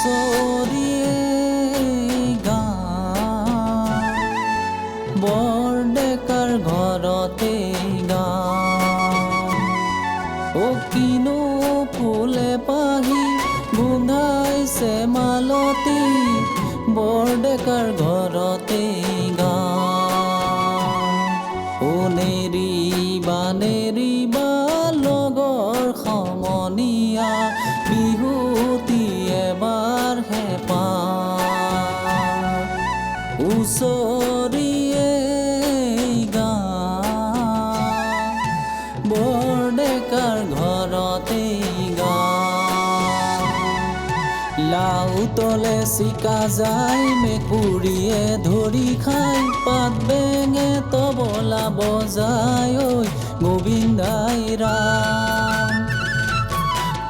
ওচৰিয়ে গাওঁ বৰ ডেকাৰ ঘৰতে গাওঁ অ কিনো ফুলে পাহি গোন্ধাইছে মালতী বৰ ডেকাৰ ঘৰতে গাওঁ অ নেৰিবা লগৰ সমনীয়া বিহুতি এবাৰহে পাওঁ ওচৰিয়ে গাওঁ বৰ ডেকাৰ ঘৰতে গাওঁ লাও তলে চিকা যায় মেকুৰীয়ে ধৰি খাই পাত বেঙে তবলা বজায় ঐ গোবিন্দাই ৰাম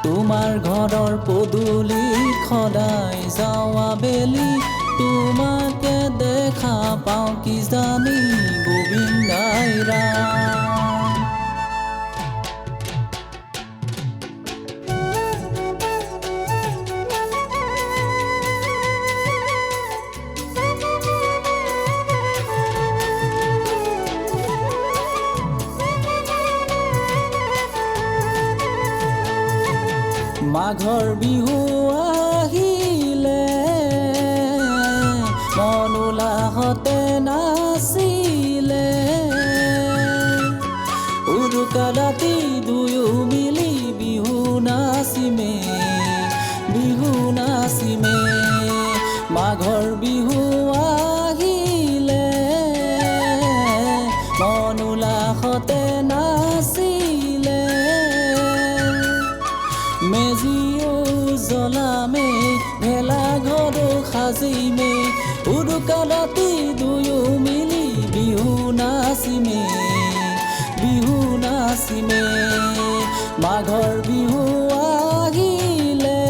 তোমাৰ ঘৰৰ পদূলিত সদায় যাওঁ আবেলি তোমাকে দেখা পাওঁ কিজানি গোবিন্দাই ৰাম মাঘৰ বিহু আহিলে মন উলাহতে নাচিলে উৰুকা ৰাতি দুয়ো মিলি বিহু নাচিমে মাঘৰ বিহু আহিলে মন উলাহতে নাচিলে মেজিও জ্বলামে ভেলাঘৰো সাজিমে উৰুকা ৰাতি দুয়ো মিলি বিহু নাচিমে মাঘৰ বিহু আহিলে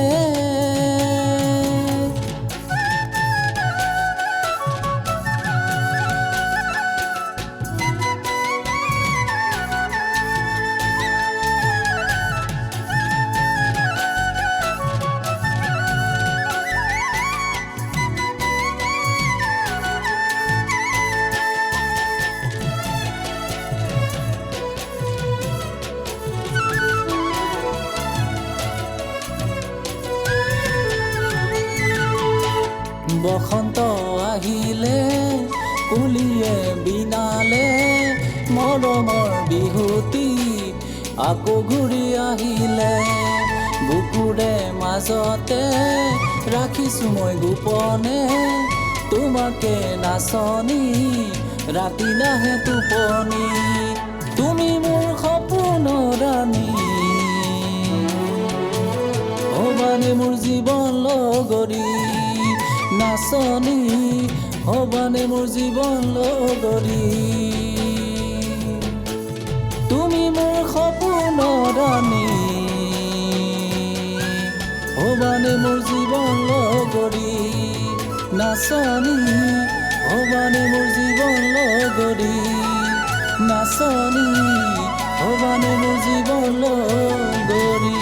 বসন্ত আহিলে কুলিয়ে বিনালে মৰমৰ বিহুতি আকৌ ঘূৰি আহিলে বুকুৰে মাজতে ৰাখিছোঁ মই গোপনে তোমাকে নাচনি ৰাতি নাহে টোপনি তুমি মোৰ সপোনৰ ৰাণী হ'বানে মোৰ জীৱন লগৰী নাচনী হ'বানে মোৰ জীৱন লগৰী তুমি মোৰ সপোনৰ ৰাণী হ'বানে মোৰ জীৱন লগৰী নাচনী হ'বানে মোৰ জীৱন লগৰী নাচনী হ'বানে মোৰ জীৱন লগৰী